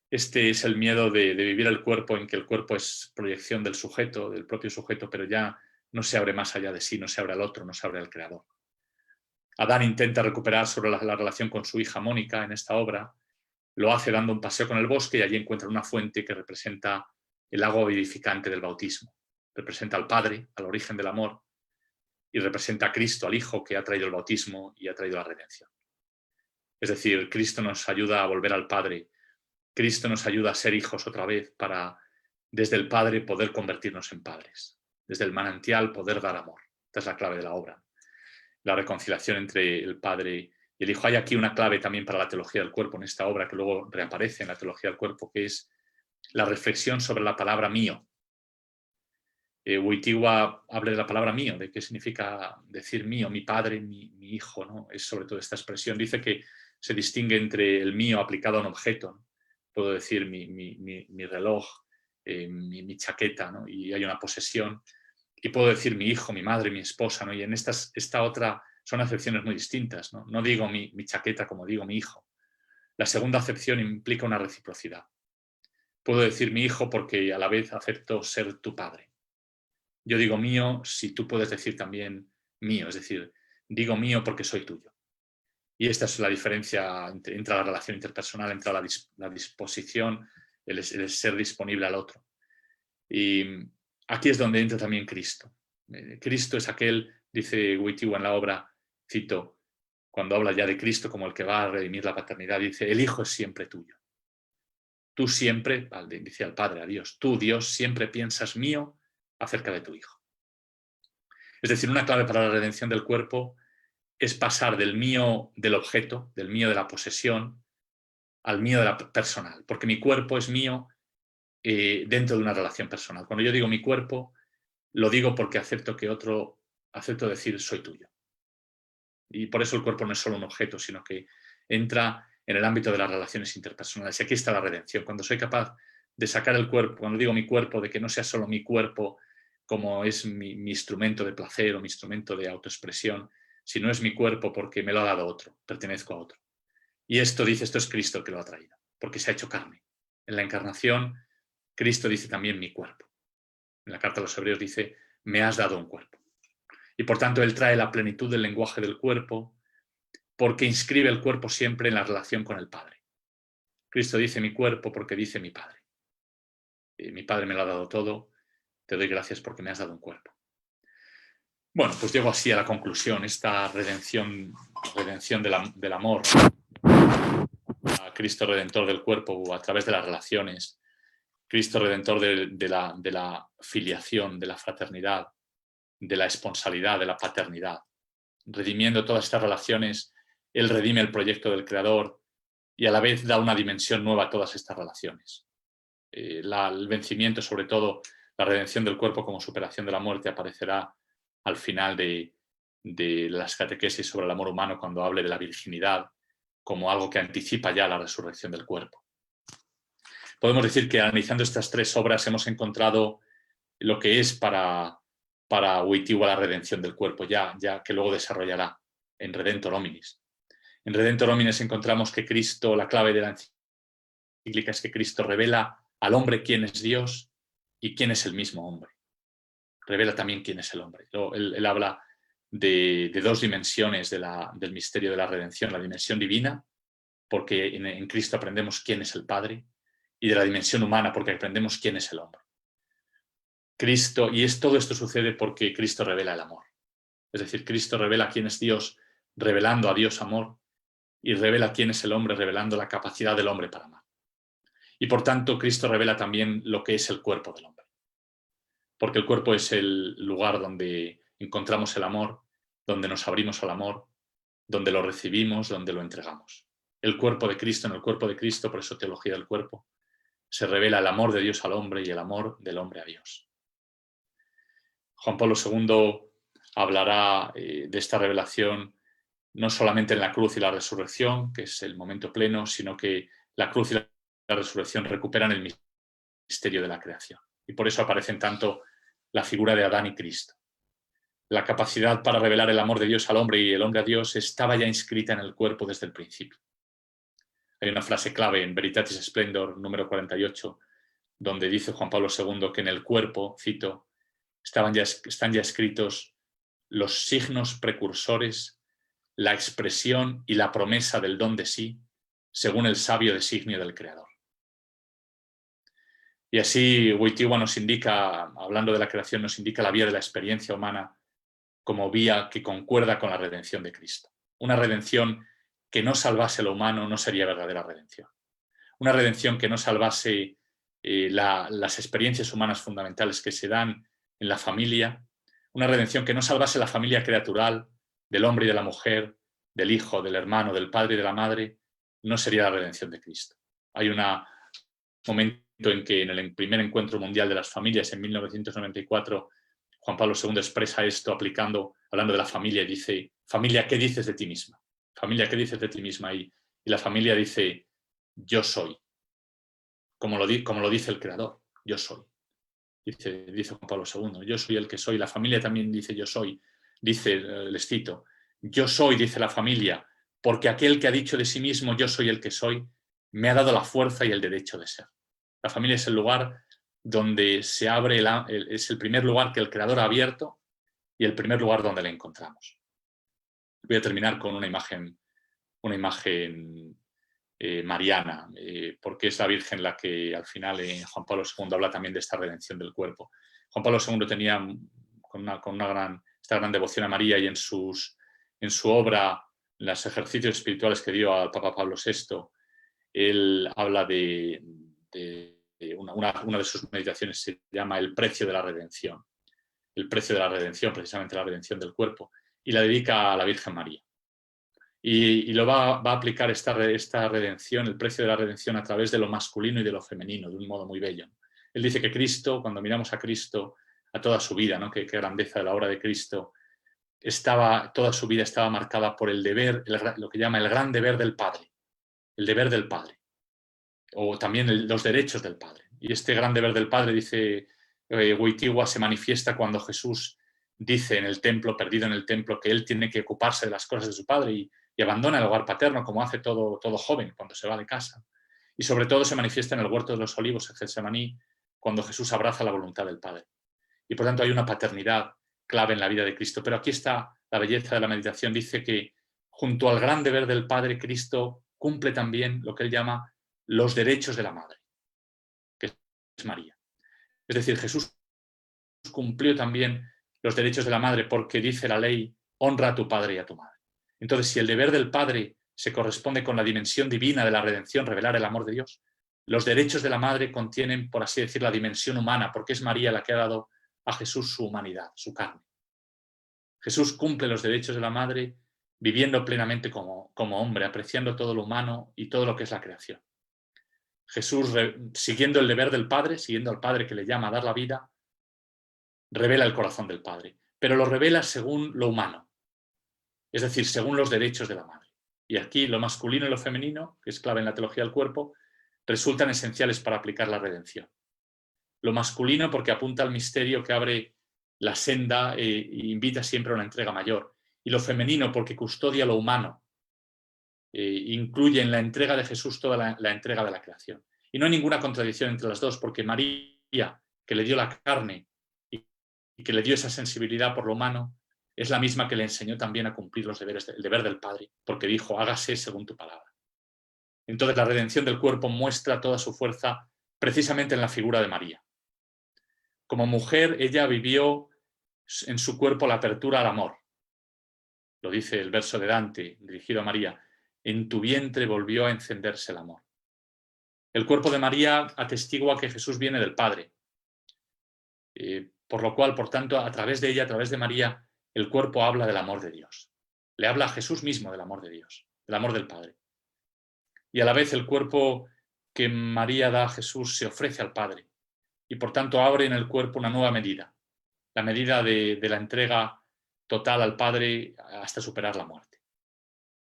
Este es el miedo de vivir el cuerpo, en que el cuerpo es proyección del sujeto, del propio sujeto, pero ya no se abre más allá de sí, no se abre al otro, no se abre al creador. Adán intenta recuperar sobre la relación con su hija Mónica en esta obra, lo hace dando un paseo con el bosque y allí encuentra una fuente que representa el agua vivificante del bautismo. Representa al Padre, al origen del amor, y representa a Cristo, al Hijo que ha traído el bautismo y ha traído la redención. Es decir, Cristo nos ayuda a volver al Padre, Cristo nos ayuda a ser hijos otra vez para, desde el Padre, poder convertirnos en padres, desde el manantial poder dar amor. Esta es la clave de la obra. La reconciliación entre el Padre y el Hijo. Hay aquí una clave también para la teología del cuerpo en esta obra que luego reaparece en la teología del cuerpo, que es la reflexión sobre la palabra mío. Wojtyła habla de la palabra mío, de qué significa decir mío, mi padre, mi hijo, ¿no? Es sobre todo esta expresión. Dice que se distingue entre el mío aplicado a un objeto, ¿no? Puedo decir mi reloj, mi chaqueta, ¿no? Y hay una posesión. Y puedo decir mi hijo, mi madre, mi esposa, ¿no? Y en esta otra son acepciones muy distintas, ¿no? No digo mi chaqueta como digo mi hijo. La segunda acepción implica una reciprocidad. Puedo decir mi hijo porque a la vez acepto ser tu padre. Yo digo mío si tú puedes decir también mío, es decir, digo mío porque soy tuyo. Y esta es la diferencia entre la relación interpersonal, entre la disposición, el ser disponible al otro. Y aquí es donde entra también Cristo. Cristo es aquel, dice Wojtyła en la obra, cito, cuando habla ya de Cristo como el que va a redimir la paternidad, dice, el Hijo es siempre tuyo. Tú siempre, dice al Padre, a Dios, tú, Dios, siempre piensas mío acerca de tu Hijo. Es decir, una clave para la redención del cuerpo es pasar del mío del objeto, del mío de la posesión, al mío de la personal, porque mi cuerpo es mío dentro de una relación personal. Cuando yo digo mi cuerpo, lo digo porque acepto decir soy tuyo. Y por eso el cuerpo no es solo un objeto, sino que entra en el ámbito de las relaciones interpersonales. Y aquí está la redención. Cuando soy capaz de sacar el cuerpo, cuando digo mi cuerpo, de que no sea solo mi cuerpo como es mi instrumento de placer o mi instrumento de autoexpresión, sino es mi cuerpo porque me lo ha dado otro, pertenezco a otro. Y esto es Cristo el que lo ha traído, porque se ha hecho carne. En la encarnación, Cristo dice también mi cuerpo. En la carta a los Hebreos dice, me has dado un cuerpo. Y por tanto, Él trae la plenitud del lenguaje del cuerpo, porque inscribe el cuerpo siempre en la relación con el Padre. Cristo dice mi cuerpo porque dice mi Padre. Mi Padre me lo ha dado todo, te doy gracias porque me has dado un cuerpo. Bueno, pues llego así a la conclusión, esta redención del amor, a Cristo Redentor del cuerpo a través de las relaciones, Cristo Redentor de la filiación, de la fraternidad, de la esponsalidad, de la paternidad. Redimiendo todas estas relaciones, Él redime el proyecto del Creador y a la vez da una dimensión nueva a todas estas relaciones. El vencimiento, sobre todo, la redención del cuerpo como superación de la muerte aparecerá al final de las catequesis sobre el amor humano cuando hable de la virginidad como algo que anticipa ya la resurrección del cuerpo. Podemos decir que analizando estas tres obras hemos encontrado lo que es para Wojtyła la redención del cuerpo, ya que luego desarrollará en Redentor Hominis. En Redentor Hominis encontramos que Cristo, la clave de la encíclica es que Cristo revela al hombre quién es Dios y quién es el mismo hombre. Revela también quién es el hombre. Él habla de dos dimensiones del misterio de la redención, la dimensión divina, porque en Cristo aprendemos quién es el Padre, y de la dimensión humana, porque aprendemos quién es el hombre. Cristo, y todo esto sucede porque Cristo revela el amor. Es decir, Cristo revela quién es Dios, revelando a Dios amor, y revela quién es el hombre, revelando la capacidad del hombre para amar. Y por tanto, Cristo revela también lo que es el cuerpo del hombre. porque el cuerpo es el lugar donde encontramos el amor, donde nos abrimos al amor, donde lo recibimos, donde lo entregamos. El cuerpo de Cristo, en el cuerpo de Cristo, por eso teología del cuerpo, se revela el amor de Dios al hombre y el amor del hombre a Dios. Juan Pablo II hablará de esta revelación no solamente en la cruz y la resurrección, que es el momento pleno, sino que la cruz y la resurrección recuperan el misterio de la creación. Y por eso aparecen tanto la figura de Adán y Cristo. La capacidad para revelar el amor de Dios al hombre y el hombre a Dios estaba ya inscrita en el cuerpo desde el principio. Hay una frase clave en Veritatis Splendor, número 48, donde dice Juan Pablo II que en el cuerpo, cito, están ya escritos los signos precursores, la expresión y la promesa del don de sí, según el sabio designio del Creador. Y así Wojtyła nos indica, hablando de la creación, nos indica la vía de la experiencia humana como vía que concuerda con la redención de Cristo. Una redención que no salvase lo humano no sería verdadera redención. Una redención que no salvase las experiencias humanas fundamentales que se dan en la familia, una redención que no salvase la familia creatural del hombre y de la mujer, del hijo, del hermano, del padre y de la madre, no sería la redención de Cristo. Hay un momento en que en el primer encuentro mundial de las familias, en 1994, Juan Pablo II expresa esto hablando de la familia y dice, familia, ¿qué dices de ti misma? Familia, ¿qué dices de ti misma? Y la familia dice, yo soy. Como lo dice el Creador, yo soy. Dice Juan Pablo II, yo soy el que soy. La familia también dice yo soy. Dice, les cito, yo soy, dice la familia, porque aquel que ha dicho de sí mismo yo soy el que soy, me ha dado la fuerza y el derecho de ser. La familia es el lugar donde se abre, es el primer lugar que el Creador ha abierto y el primer lugar donde le encontramos. Voy a terminar con una imagen mariana, porque es la Virgen la que al final Juan Pablo II habla también de esta redención del cuerpo. Juan Pablo II tenía esta gran devoción a María y en su obra, en los ejercicios espirituales que dio al Papa Pablo VI, él habla de una de sus meditaciones se llama El precio de la redención. El precio de la redención, precisamente la redención del cuerpo, y la dedica a la Virgen María. Y lo va a aplicar esta redención, el precio de la redención, a través de lo masculino y de lo femenino, de un modo muy bello. Él dice que Cristo, cuando miramos a Cristo, a toda su vida, ¿no? Qué grandeza de la obra de Cristo, toda su vida estaba marcada por el deber, lo que llama el gran deber del Padre, el deber del Padre, o también los derechos del Padre. Y este gran deber del Padre, dice Wojtyła, se manifiesta cuando Jesús dice en el templo, perdido en el templo, que él tiene que ocuparse de las cosas de su Padre y abandona el hogar paterno, como hace todo joven cuando se va de casa. Y sobre todo se manifiesta en el huerto de los olivos, en Getsemaní, cuando Jesús abraza la voluntad del Padre. Y por tanto hay una paternidad clave en la vida de Cristo. Pero aquí está la belleza de la meditación. Dice que junto al gran deber del Padre, Cristo cumple también lo que él llama los derechos de la Madre, que es María. Es decir, Jesús cumplió también los derechos de la Madre porque dice la ley, honra a tu padre y a tu madre. Entonces, si el deber del Padre se corresponde con la dimensión divina de la redención, revelar el amor de Dios, los derechos de la Madre contienen, por así decir, la dimensión humana, porque es María la que ha dado a Jesús su humanidad, su carne. Jesús cumple los derechos de la Madre viviendo plenamente como hombre, apreciando todo lo humano y todo lo que es la creación. Jesús, siguiendo el deber del Padre, siguiendo al Padre que le llama a dar la vida, revela el corazón del Padre, pero lo revela según lo humano, es decir, según los derechos de la Madre. Y aquí lo masculino y lo femenino, que es clave en la teología del cuerpo, resultan esenciales para aplicar la redención. Lo masculino porque apunta al misterio que abre la senda e invita siempre a una entrega mayor. Y lo femenino porque custodia lo humano, incluye en la entrega de Jesús toda la entrega de la creación. Y no hay ninguna contradicción entre las dos, porque María, que le dio la carne y que le dio esa sensibilidad por lo humano, es la misma que le enseñó también a cumplir los deberes, el deber del Padre, porque dijo, hágase según tu palabra. Entonces la redención del cuerpo muestra toda su fuerza precisamente en la figura de María. Como mujer, ella vivió en su cuerpo la apertura al amor. Lo dice el verso de Dante, dirigido a María, en tu vientre volvió a encenderse el amor. El cuerpo de María atestigua que Jesús viene del Padre. por lo cual, por tanto, a través de ella, a través de María, el cuerpo habla del amor de Dios. Le habla a Jesús mismo del amor de Dios, del amor del Padre. Y a la vez el cuerpo que María da a Jesús se ofrece al Padre y por tanto abre en el cuerpo una nueva medida, la medida de la entrega total al Padre hasta superar la muerte.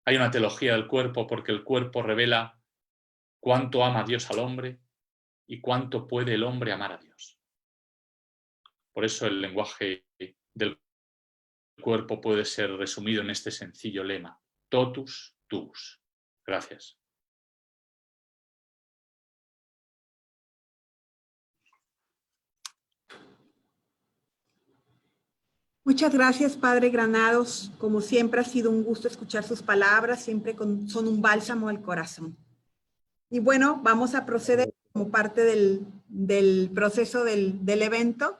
Hay una teología del cuerpo porque el cuerpo revela cuánto ama Dios al hombre y cuánto puede el hombre amar a Dios. Por eso el lenguaje del cuerpo puede ser resumido en este sencillo lema: totus tuus. Gracias. Muchas gracias, Padre Granados. Como siempre ha sido un gusto escuchar sus palabras, siempre son un bálsamo al corazón. Y bueno, vamos a proceder como parte del proceso del evento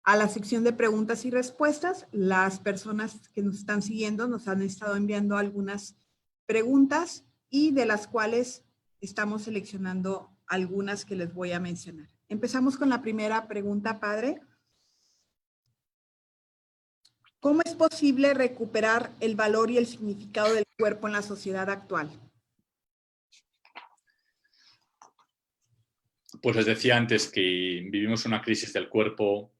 a la sección de preguntas y respuestas. Las personas que nos están siguiendo nos han estado enviando algunas preguntas y de las cuales estamos seleccionando algunas que les voy a mencionar. Empezamos con la primera pregunta, Padre. ¿Cómo es posible recuperar el valor y el significado del cuerpo en la sociedad actual? Pues les decía antes que vivimos una crisis del cuerpo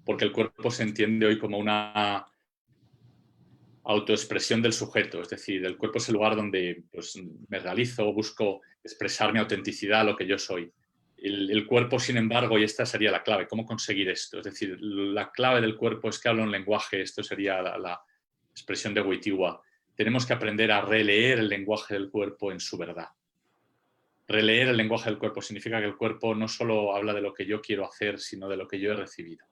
porque el cuerpo se entiende hoy como una autoexpresión del sujeto, es decir, el cuerpo es el lugar donde pues, me realizo, busco expresar mi autenticidad, lo que yo soy. El cuerpo, sin embargo, y esta sería la clave, ¿cómo conseguir esto? Es decir, la clave del cuerpo es que habla un lenguaje, esto sería la expresión de Wojtyła. Tenemos que aprender a releer el lenguaje del cuerpo en su verdad. Releer el lenguaje del cuerpo significa que el cuerpo no solo habla de lo que yo quiero hacer, sino de lo que yo he recibido.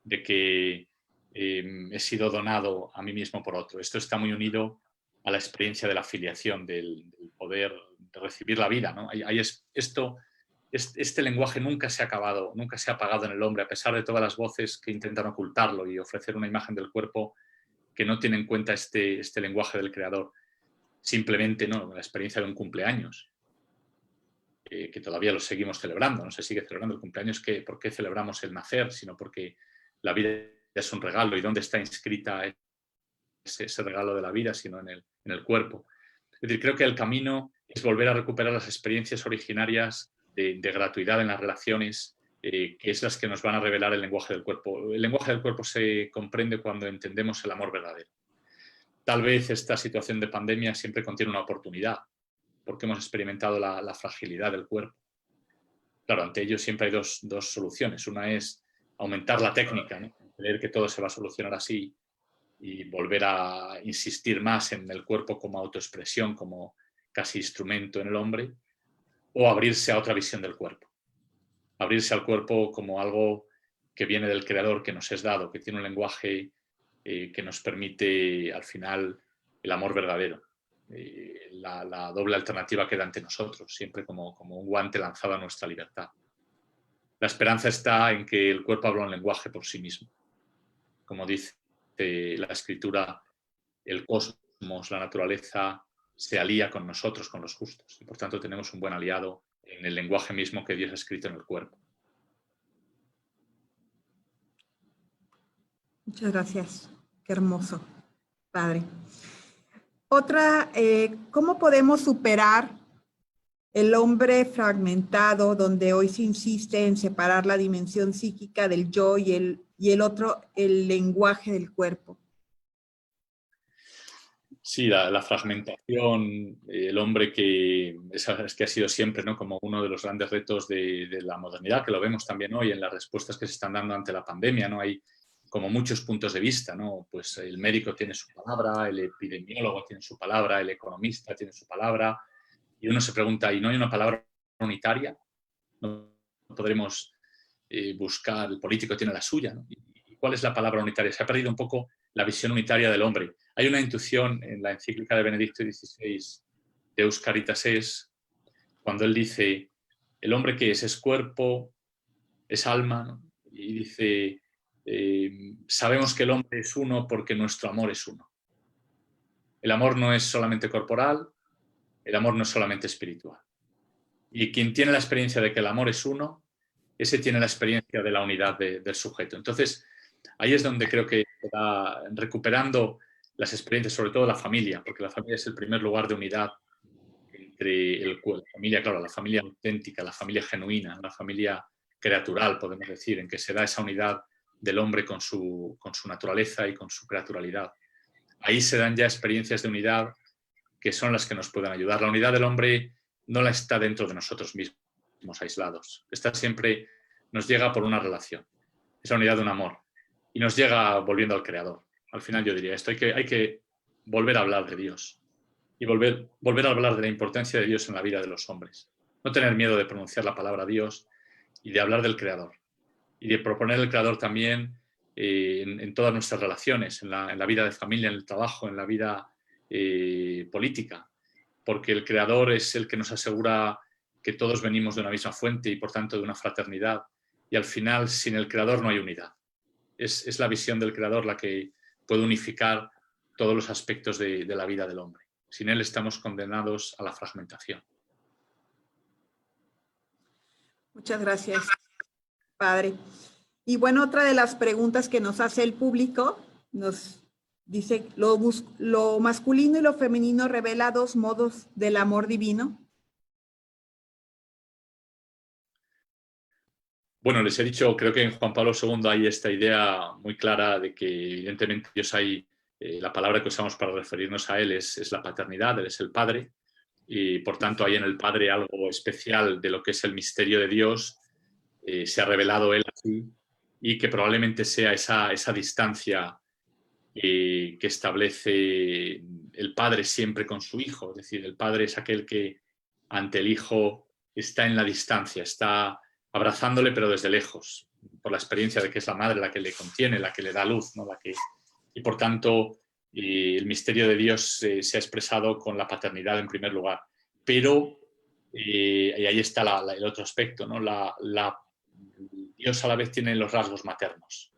De que he sido donado a mí mismo por otro. Esto está muy unido a la experiencia de la filiación, del poder de recibir la vida, ¿no? Este lenguaje nunca se ha acabado, nunca se ha apagado en el hombre, a pesar de todas las voces que intentan ocultarlo y ofrecer una imagen del cuerpo que no tiene en cuenta este lenguaje del creador. Simplemente, ¿no?, la experiencia de un cumpleaños, que todavía lo seguimos celebrando, no se sigue celebrando el cumpleaños, ¿por qué celebramos el nacer? Sino porque la vida es un regalo. ¿Y dónde está inscrita ese regalo de la vida? Sino en el cuerpo. Es decir, creo que el camino es volver a recuperar las experiencias originarias de gratuidad en las relaciones, que es las que nos van a revelar el lenguaje del cuerpo. El lenguaje del cuerpo se comprende cuando entendemos el amor verdadero. Tal vez esta situación de pandemia siempre contiene una oportunidad, porque hemos experimentado la fragilidad del cuerpo. Claro, ante ello siempre hay dos soluciones. Una es aumentar la técnica, ¿no?, creer que todo se va a solucionar así y volver a insistir más en el cuerpo como autoexpresión, como casi instrumento en el hombre, o abrirse a otra visión del cuerpo. Abrirse al cuerpo como algo que viene del creador, que nos es dado, que tiene un lenguaje que nos permite al final el amor verdadero. La doble alternativa queda ante nosotros, siempre como un guante lanzado a nuestra libertad. La esperanza está en que el cuerpo habla un lenguaje por sí mismo. Como dice la Escritura, el cosmos, la naturaleza, se alía con nosotros, con los justos. Y por tanto tenemos un buen aliado en el lenguaje mismo que Dios ha escrito en el cuerpo. Muchas gracias. Qué hermoso, Padre. Otra, ¿cómo podemos superar el hombre fragmentado, donde hoy se insiste en separar la dimensión psíquica del yo y el otro, el lenguaje del cuerpo? Sí, la fragmentación, el hombre que ha sido siempre, ¿no?, como uno de los grandes retos de la modernidad, que lo vemos también hoy en las respuestas que se están dando ante la pandemia, ¿no? Hay como muchos puntos de vista, ¿no? Pues el médico tiene su palabra, el epidemiólogo tiene su palabra, el economista tiene su palabra, y uno se pregunta, ¿y no hay una palabra unitaria? ¿No podremos buscar, el político tiene la suya, ¿no? ¿Y cuál es la palabra unitaria? Se ha perdido un poco la visión unitaria del hombre. Hay una intuición en la encíclica de Benedicto XVI, Deus Caritas es, cuando él dice, el hombre que es cuerpo, es alma, ¿no? Y dice, sabemos que el hombre es uno porque nuestro amor es uno. El amor no es solamente corporal, el amor no es solamente espiritual. Y quien tiene la experiencia de que el amor es uno, ese tiene la experiencia de la unidad del sujeto. Entonces, ahí es donde creo que está recuperando las experiencias, sobre todo la familia, porque la familia es el primer lugar de unidad entre la familia, claro, la familia auténtica, la familia genuina, la familia creatural, podemos decir, en que se da esa unidad del hombre con su naturaleza y con su creaturalidad. Ahí se dan ya experiencias de unidad que son las que nos pueden ayudar. La unidad del hombre no la está dentro de nosotros mismos, aislados. Está siempre, nos llega por una relación. Es la unidad de un amor. Y nos llega volviendo al Creador. Al final yo diría esto, hay que volver a hablar de Dios y volver a hablar de la importancia de Dios en la vida de los hombres. No tener miedo de pronunciar la palabra Dios y de hablar del Creador. Y de proponer el Creador también en todas nuestras relaciones, en la vida de familia, en el trabajo, en la vida política. Porque el Creador es el que nos asegura que todos venimos de una misma fuente y por tanto de una fraternidad. Y al final, sin el Creador no hay unidad. Es la visión del Creador la que puede unificar todos los aspectos de la vida del hombre. Sin él estamos condenados a la fragmentación. Muchas gracias, padre. Y bueno, otra de las preguntas que nos hace el público nos dice, ¿lo masculino y lo femenino revela dos modos del amor divino? Bueno, les he dicho, creo que en Juan Pablo II hay esta idea muy clara de que evidentemente Dios hay, la palabra que usamos para referirnos a Él es la paternidad, Él es el Padre, y por tanto hay en el Padre algo especial de lo que es el misterio de Dios, se ha revelado Él así, y que probablemente sea esa distancia que establece el Padre siempre con su Hijo, es decir, el Padre es aquel que ante el Hijo está en la distancia, está abrazándole pero desde lejos, por la experiencia de que es la madre la que le contiene, la que le da luz, ¿no? Y por tanto el misterio de Dios se ha expresado con la paternidad en primer lugar. Pero, y ahí está el otro aspecto, ¿no? Dios a la vez tiene los rasgos maternos.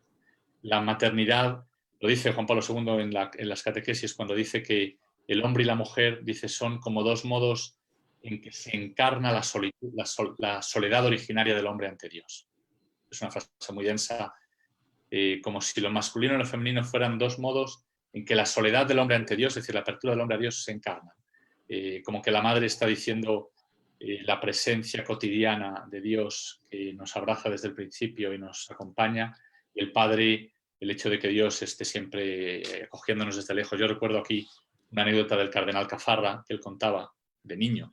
La maternidad, lo dice Juan Pablo II en las catequesis, cuando dice que el hombre y la mujer, dice, son como dos modos en que se encarna la soledad originaria del hombre ante Dios. Es una frase muy densa, como si lo masculino y lo femenino fueran dos modos en que la soledad del hombre ante Dios, es decir, la apertura del hombre a Dios, se encarna. Como que la madre está diciendo la presencia cotidiana de Dios que nos abraza desde el principio y nos acompaña, y el padre, el hecho de que Dios esté siempre acogiéndonos desde lejos. Yo recuerdo aquí una anécdota del cardenal Caffarra que él contaba de niño,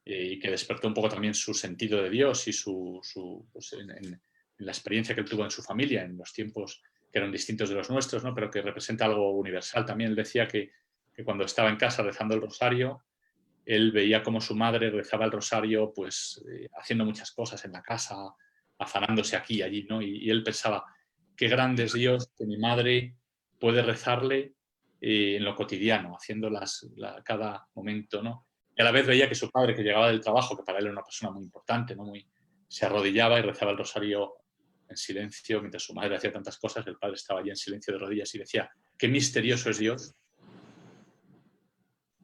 y que despertó un poco también su sentido de Dios y pues en la experiencia que él tuvo en su familia, en los tiempos que eran distintos de los nuestros, ¿no? Pero que representa algo universal. También él decía que cuando estaba en casa rezando el rosario, él veía como su madre rezaba el rosario pues haciendo muchas cosas en la casa, afanándose aquí y allí, ¿no? Y él pensaba, qué grande es Dios que mi madre puede rezarle en lo cotidiano, haciéndolas cada momento, ¿no? Y a la vez veía que su padre, que llegaba del trabajo, que para él era una persona muy importante, ¿no? Se arrodillaba y rezaba el rosario en silencio, mientras su madre hacía tantas cosas, el padre estaba allí en silencio de rodillas y decía, qué misterioso es Dios,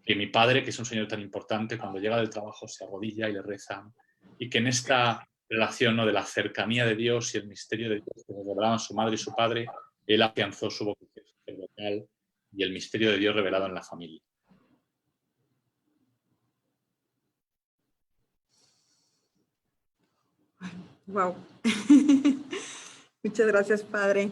que mi padre, que es un señor tan importante, cuando llega del trabajo se arrodilla y le reza, y que en esta relación, ¿no?, de la cercanía de Dios y el misterio de Dios que revelaban su madre y su padre, él afianzó su vocación sacerdotal y el misterio de Dios revelado en la familia. Wow. Muchas gracias, padre.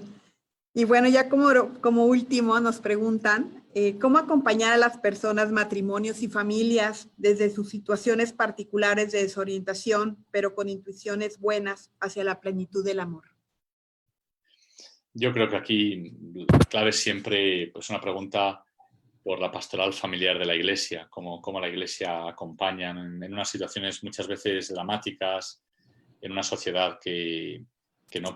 Y bueno, ya como último nos preguntan, ¿cómo acompañar a las personas, matrimonios y familias desde sus situaciones particulares de desorientación, pero con intuiciones buenas hacia la plenitud del amor? Yo creo que aquí la clave es siempre pues, una pregunta por la pastoral familiar de la Iglesia, cómo la Iglesia acompaña en unas situaciones muchas veces dramáticas, en una sociedad que no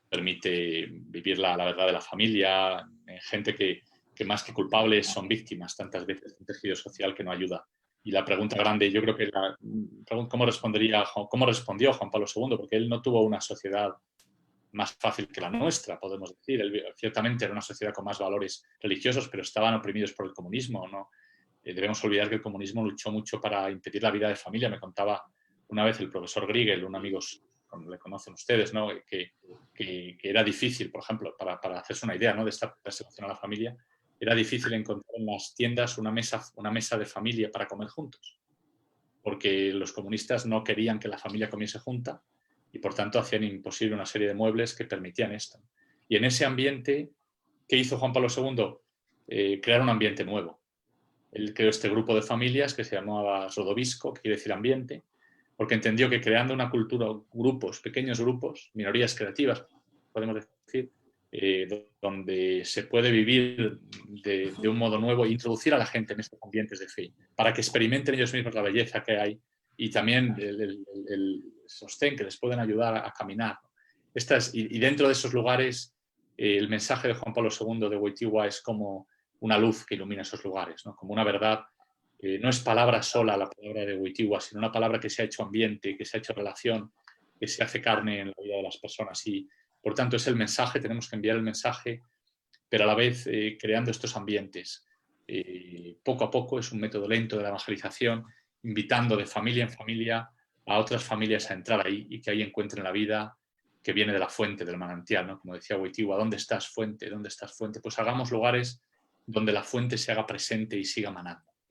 permite vivir la verdad de la familia, gente que más que culpables son víctimas tantas veces de un tejido social que no ayuda. Y la pregunta grande, yo creo que ¿cómo respondió Juan Pablo II? Porque él no tuvo una sociedad más fácil que la nuestra, podemos decir. Él, ciertamente era una sociedad con más valores religiosos, pero estaban oprimidos por el comunismo, ¿no? Debemos olvidar que el comunismo luchó mucho para impedir la vida de familia. Me contaba una vez el profesor Griegel, un amigo le conocen ustedes, ¿no? Que era difícil, por ejemplo, para hacerse una idea, ¿no?, de esta persecución a la familia, era difícil encontrar en las tiendas una mesa de familia para comer juntos, porque los comunistas no querían que la familia comiese junta y, por tanto, hacían imposible una serie de muebles que permitían esto. Y en ese ambiente, ¿qué hizo Juan Pablo II? Crear un ambiente nuevo. Él creó este grupo de familias que se llamaba Rodovisko, que quiere decir ambiente, porque entendió que creando una cultura, grupos, pequeños grupos, minorías creativas, podemos decir, donde se puede vivir de un modo nuevo e introducir a la gente en estos ambientes de fe, para que experimenten ellos mismos la belleza que hay y también el sostén que les pueden ayudar a caminar. Y dentro de esos lugares, el mensaje de Juan Pablo II de Wojtyła es como una luz que ilumina esos lugares, ¿no? Como una verdad. No es palabra sola la palabra de Wojtyła, sino una palabra que se ha hecho ambiente, que se ha hecho relación, que se hace carne en la vida de las personas. Y, por tanto, es el mensaje, tenemos que enviar el mensaje, pero a la vez creando estos ambientes. Poco a poco, es un método lento de la evangelización, invitando de familia en familia a otras familias a entrar ahí y que ahí encuentren la vida que viene de la fuente, del manantial, ¿no? Como decía Wojtyła, ¿dónde estás, fuente? ¿Dónde estás, fuente? Pues hagamos lugares donde la fuente se haga presente y siga manando.